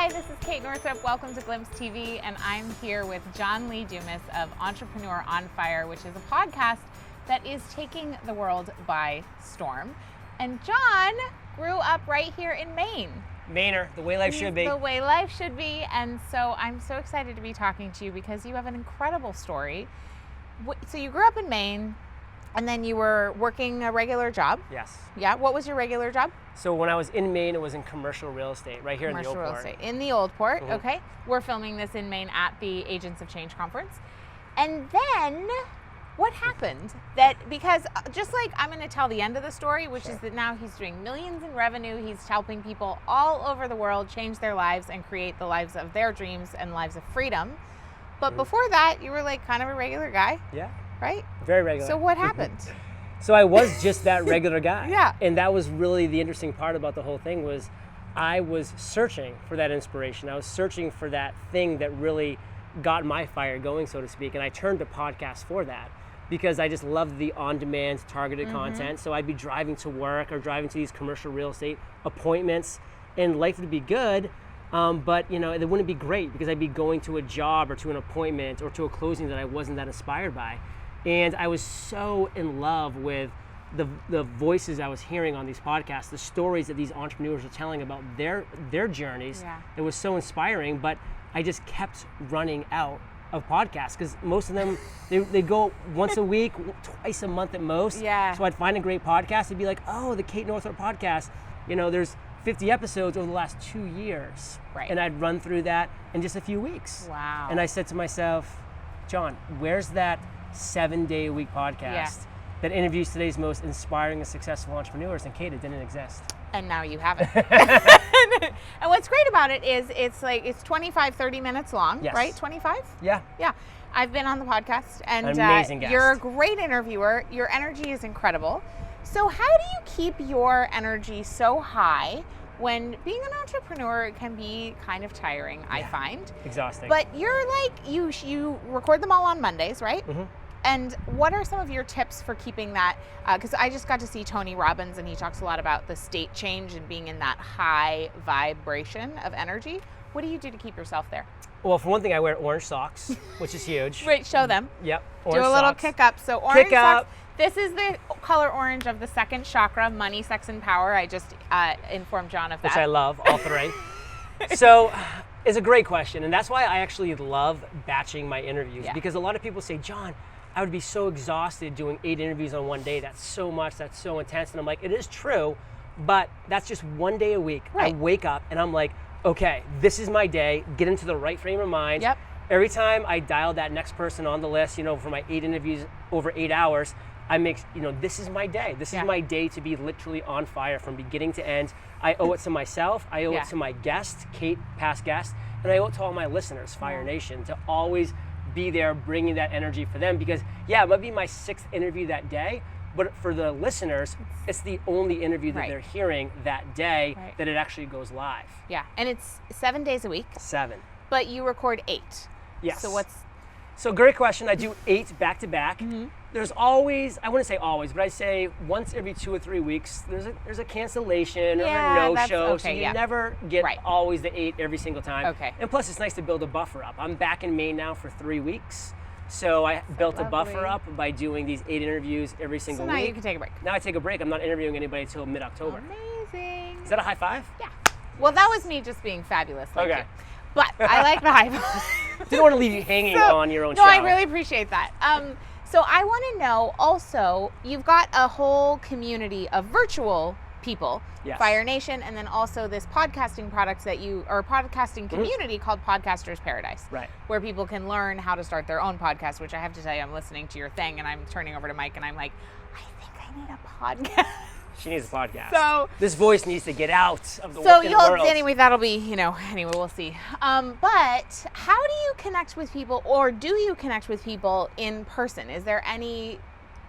Hi, this is Kate Northrup. Welcome to Glimpse TV, and I'm here with John Lee Dumas of Entrepreneur on Fire, which is a podcast that is taking the world by storm. And John grew up right here in Maine. Mainer, the way life should be. The way life should be, and so I'm so excited to be talking to you because you have an incredible story. So you grew up in Maine, and then you were working a regular job. Yes. Yeah, what was your regular job? So when I was in Maine, it was in commercial real estate, right here in the Old Port. Commercial real estate, in the Old Port, Mm-hmm. okay. We're filming this in Maine at the Agents of Change conference. And then, what happened? Because just like I'm gonna tell the end of the story, which is that now he's doing millions in revenue, he's helping people all over the world change their lives and create the lives of their dreams and lives of freedom. But before that, you were like kind of a regular guy. Yeah. Right? Very regular. So what happened? So I was just that regular guy. Yeah. And that was really the interesting part about the whole thing was I was searching for that inspiration. I was searching for that thing that really got my fire going, so to speak. And I turned to podcasts for that because I just loved the on-demand targeted content. So I'd be driving to work or driving to these commercial real estate appointments, and life would be good. But you know, it wouldn't be great because I'd be going to a job or to an appointment or to a closing that I wasn't that inspired by. And I was so in love with the voices I was hearing on these podcasts, the stories that these entrepreneurs are telling about their journeys. Yeah. It was so inspiring, but I just kept running out of podcasts because most of them, they go once a week, twice a month at most. Yeah. So I'd find a great podcast and be like, oh, the Kate Northrup podcast, you know, there's 50 episodes over the last 2 years. Right. And I'd run through that in just a few weeks. Wow. And I said to myself, John, where's that 7-day-a-week podcast that interviews today's most inspiring and successful entrepreneurs? And Kate, it didn't exist. And now you have it. And what's great about it is it's 25, 30 minutes long, Yes. right? 25? Yeah. Yeah. I've been on the podcast, and An amazing guest. you're a great interviewer. Your energy is incredible. So how do you keep your energy so high when being an entrepreneur can be kind of tiring, I find? Exhausting. But you're like, you record them all on Mondays, right? Mm-hmm. And what are some of your tips for keeping that? Because I just got to see Tony Robbins, and he talks a lot about the state change and being in that high vibration of energy. What do you do to keep yourself there? Well, for one thing, I wear orange socks, which is huge. Wait, show them. Yep. Do Orange a little socks. kick up. So orange Kick socks. up. This is the color orange of the second chakra, money, sex, and power. I just informed John of that. Which I love, all three. So it's a great question. And that's why I actually love batching my interviews. Yeah. Because a lot of people say, John, I would be so exhausted doing 8 interviews on one day. That's so much, that's so intense. And I'm like, it is true, but that's just one day a week. Right. I wake up and I'm like, okay, this is my day. Get into the right frame of mind. Yep. Every time I dial that next person on the list, you know, for my 8 interviews over 8 hours, I make, you know, this is my day. This is my day to be literally on fire from beginning to end. I owe it to myself. I owe it to my guest, Kate, past guest, and I owe it to all my listeners, Fire Nation, to always be there bringing that energy for them. Because it might be my 6th interview that day, but for the listeners, it's the only interview that they're hearing that day that it actually goes live. Yeah, and it's 7 days a week. 7. But you record 8. Yes. So great question. I do 8 back to back. There's always, I wouldn't say always, but I say once every 2 or 3 weeks, there's a cancellation or a no-show. So you never get always the 8 every single time. Okay. And plus, it's nice to build a buffer up. I'm back in Maine now for 3 weeks. So I built a buffer up by doing these 8 interviews every single week. So now you can take a break. Now I take a break. I'm not interviewing anybody until mid-October. Amazing. Is that a high five? Yeah. Well, that was me just being fabulous. Like Okay. you. But I like the high five. Didn't want to leave you hanging on your own show. No, I really appreciate that. So I want to know also, you've got a whole community of virtual people, Fire Nation, and then also this podcasting products that podcasting community called Podcasters Paradise. Right. Where people can learn how to start their own podcast, which I have to tell you, I'm listening to your thing and I'm turning over to Mike and I'm like, I think I need a podcast. She needs a podcast. So this voice needs to get out of the world. Anyway, that'll be, anyway, we'll see. But how do you connect with people, or do you connect with people in person? Is there any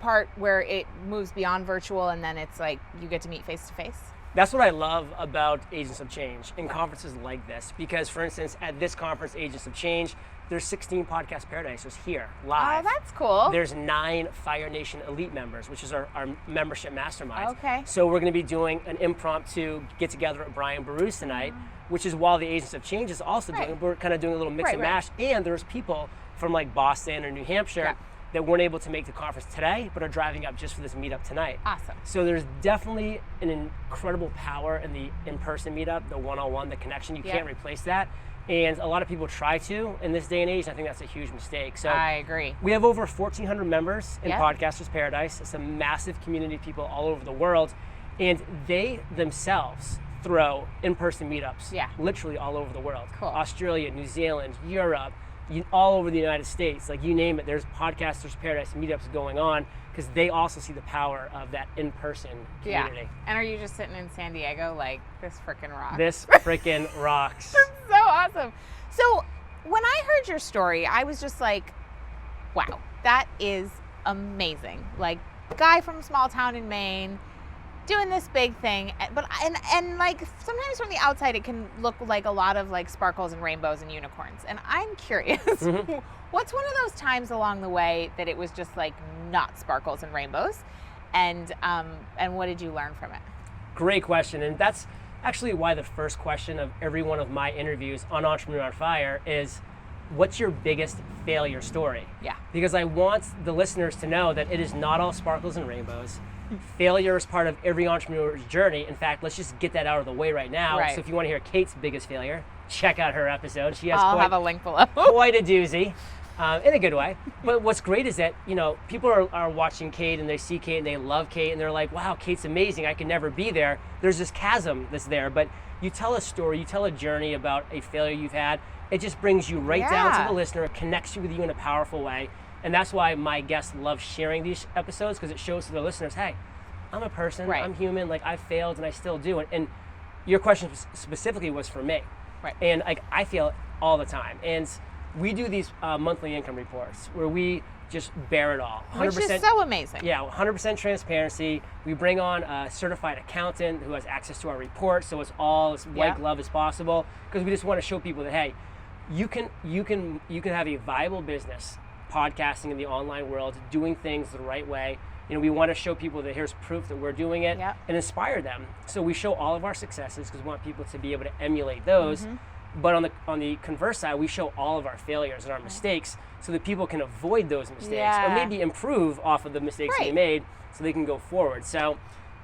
part where it moves beyond virtual and then it's like you get to meet face to face? That's what I love about Agents of Change in conferences like this. Because, for instance, at this conference, Agents of Change, there's 16 Podcast Paradisers here, live. Oh, that's cool. There's 9 Fire Nation Elite members, which is our membership mastermind. Okay. So we're going to be doing an impromptu get-together at Brian Baru's tonight which is while the Agents of Change is also doing it. We're kind of doing a little mix and mash. And there's people from like Boston or New Hampshire that weren't able to make the conference today, but are driving up just for this meetup tonight. Awesome. So there's definitely an incredible power in the in-person meetup, the one-on-one, the connection. You can't replace that. And a lot of people try to in this day and age. I think that's a huge mistake. So I agree. We have over 1,400 members in Podcasters Paradise. It's a massive community of people all over the world. And they themselves throw in-person meetups literally all over the world. Cool. Australia, New Zealand, Europe, all over the United States. Like, you name it, there's Podcasters Paradise meetups going on because they also see the power of that in-person community. Yeah. And are you just sitting in San Diego like, this frickin' rocks? This frickin' rocks. So awesome. So when I heard your story, I was just like, wow, that is amazing. Like, guy from a small town in Maine doing this big thing, but and like sometimes from the outside it can look like a lot of like sparkles and rainbows and unicorns. And I'm curious, what's one of those times along the way that it was just like not sparkles and rainbows, and what did you learn from it? Great question, and that's actually why the first question of every one of my interviews on Entrepreneur on Fire is, what's your biggest failure story? Yeah. Because I want the listeners to know that it is not all sparkles and rainbows. Failure is part of every entrepreneur's journey. In fact, let's just get that out of the way right now. Right. So if you want to hear Kate's biggest failure, check out her episode. She has I'll have a link below. quite a doozy, in a good way. But what's great is that, you know, people are watching Kate and they see Kate and they love Kate and they're like, wow, Kate's amazing. I can never be there. There's this chasm that's there. But you tell a story, you tell a journey about a failure you've had. It just brings you right down to the listener. It connects you with you in a powerful way. And that's why my guests love sharing these episodes, because it shows to the listeners, hey, I'm a person, I'm human, like I failed and I still do. And your question specifically was for me. Right. And like I fail all the time. And we do these monthly income reports where we just bear it all. 100%, which is so amazing. Yeah, 100% transparency. We bring on a certified accountant who has access to our report, so it's all as white glove as possible, because we just want to show people that, hey, you can have a viable business podcasting in the online world, doing things the right way. You know, we want to show people that here's proof that we're doing it and inspire them. So we show all of our successes because we want people to be able to emulate those. But on the converse side, we show all of our failures and our mistakes so that people can avoid those mistakes or maybe improve off of the mistakes they made so they can go forward. So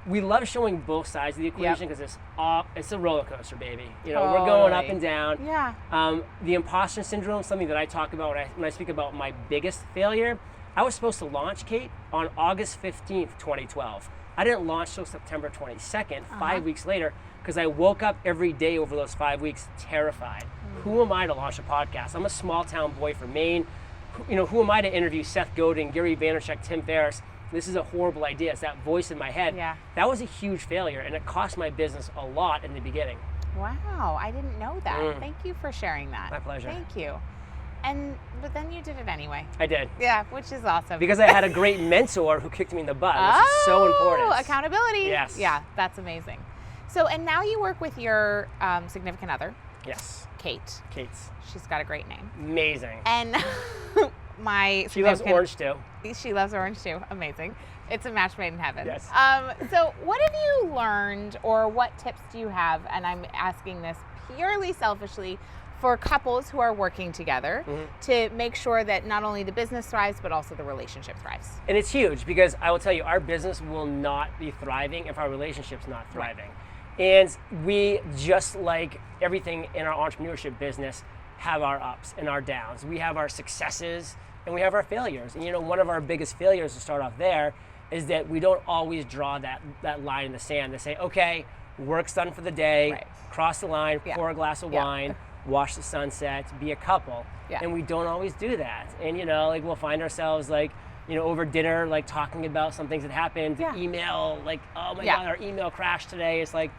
we love showing both sides of the equation because it's a roller coaster, baby. You know, we're going up and down. Yeah. The imposter syndrome is something that I talk about when I speak about my biggest failure. I was supposed to launch, Kate, on August 15th, 2012. I didn't launch till September 22nd, 5 weeks later, because I woke up every day over those 5 weeks terrified. Who am I to launch a podcast? I'm a small town boy from Maine. Who am I to interview Seth Godin, Gary Vaynerchuk, Tim Ferriss? This is a horrible idea. It's that voice in my head. Yeah. That was a huge failure, and it cost my business a lot in the beginning. Wow, I didn't know that. Thank you for sharing that. My pleasure. Thank you. But then you did it anyway. I did. Yeah, which is awesome. Because I had a great mentor who kicked me in the butt, which is so important. Accountability. Yes. Yeah, that's amazing. So, and now you work with your significant other. Yes. Kate. She's got a great name. Amazing. And she loves orange too. She loves orange too. Amazing. It's a match made in heaven. Yes. So what have you learned, or what tips do you have? And I'm asking this purely selfishly for couples who are working together to make sure that not only the business thrives, but also the relationship thrives. And it's huge, because I will tell you, our business will not be thriving if our relationship's not thriving. And we, just like everything in our entrepreneurship business, have our ups and our downs. We have our successes and we have our failures. And one of our biggest failures, to start off there, is that we don't always draw that line in the sand to say, okay, work's done for the day, cross the line, pour a glass of wine, watch the sunset, be a couple. And we don't always do that. And we'll find ourselves over dinner, talking about some things that happened, email, oh my God, our email crashed today. It's like,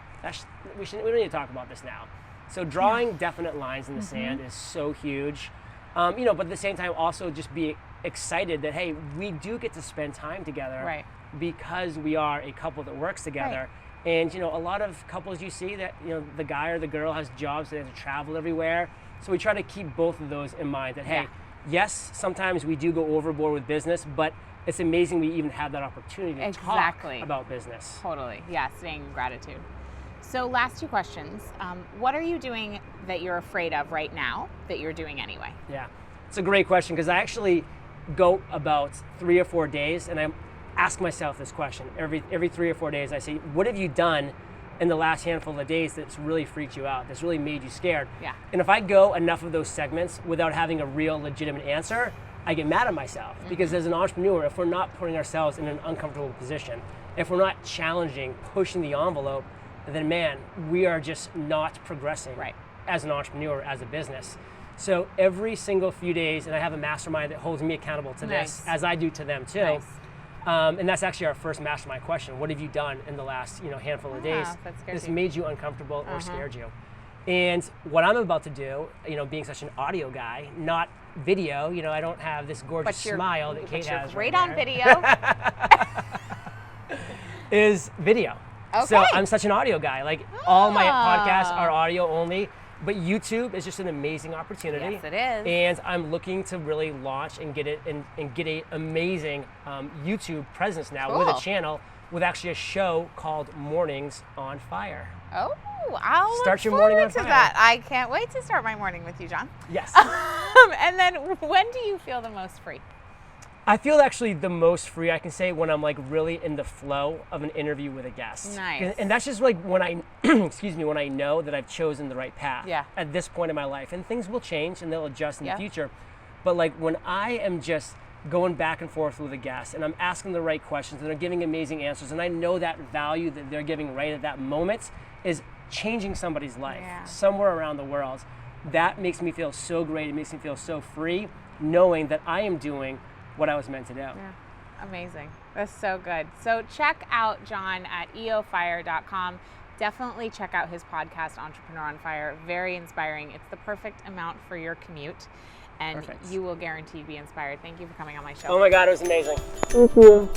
we don't need to talk about this now. So drawing definite lines in the sand is so huge. But at the same time, also just be excited that, hey, we do get to spend time together because we are a couple that works together. And a lot of couples you see that the guy or the girl has jobs, they have to travel everywhere. So we try to keep both of those in mind, that hey, yes, sometimes we do go overboard with business, but it's amazing we even have that opportunity to talk about business. Totally. Yeah, staying in gratitude. So last two questions. What are you doing that you're afraid of right now that you're doing anyway? Yeah, it's a great question because I actually go about 3 or 4 days and I ask myself this question every 3 or 4 days. I say, what have you done in the last handful of days that's really freaked you out, that's really made you scared? Yeah. And if I go enough of those segments without having a real legitimate answer, I get mad at myself because as an entrepreneur, if we're not putting ourselves in an uncomfortable position, if we're not challenging, pushing the envelope, then man, we are just not progressing as an entrepreneur, as a business. So every single few days, and I have a mastermind that holds me accountable to this, as I do to them too. And that's actually our first mastermind question. What have you done in the last handful of days that's made you uncomfortable or scared you? And what I'm about to do, being such an audio guy, not video, I don't have this gorgeous smile that Kate has. Great on video. Is video. Okay. So I'm such an audio guy. Like all my podcasts are audio only, but YouTube is just an amazing opportunity. Yes, it is. And I'm looking to really launch and get it and get an amazing YouTube presence now with a channel with actually a show called Mornings on Fire. Oh, I'll start your look morning forward on to fire. that. I can't wait to start my morning with you, John. Yes. And then when do you feel the most free? I feel actually the most free, I can say, when I'm like really in the flow of an interview with a guest. Nice. And that's just like when I, when I know that I've chosen the right path at this point in my life. And things will change and they'll adjust in the future. But like when I am just going back and forth with a guest and I'm asking the right questions and they're giving amazing answers and I know that value that they're giving right at that moment is changing somebody's life somewhere around the world, that makes me feel so great. It makes me feel so free knowing that I am doing what I was meant to do. Yeah, amazing. That's so good. So check out John at eofire.com. Definitely check out his podcast, Entrepreneur on Fire. Very inspiring. It's the perfect amount for your commute, and you will guaranteed be inspired. Thank you for coming on my show. Oh my God, it was amazing. Thank you.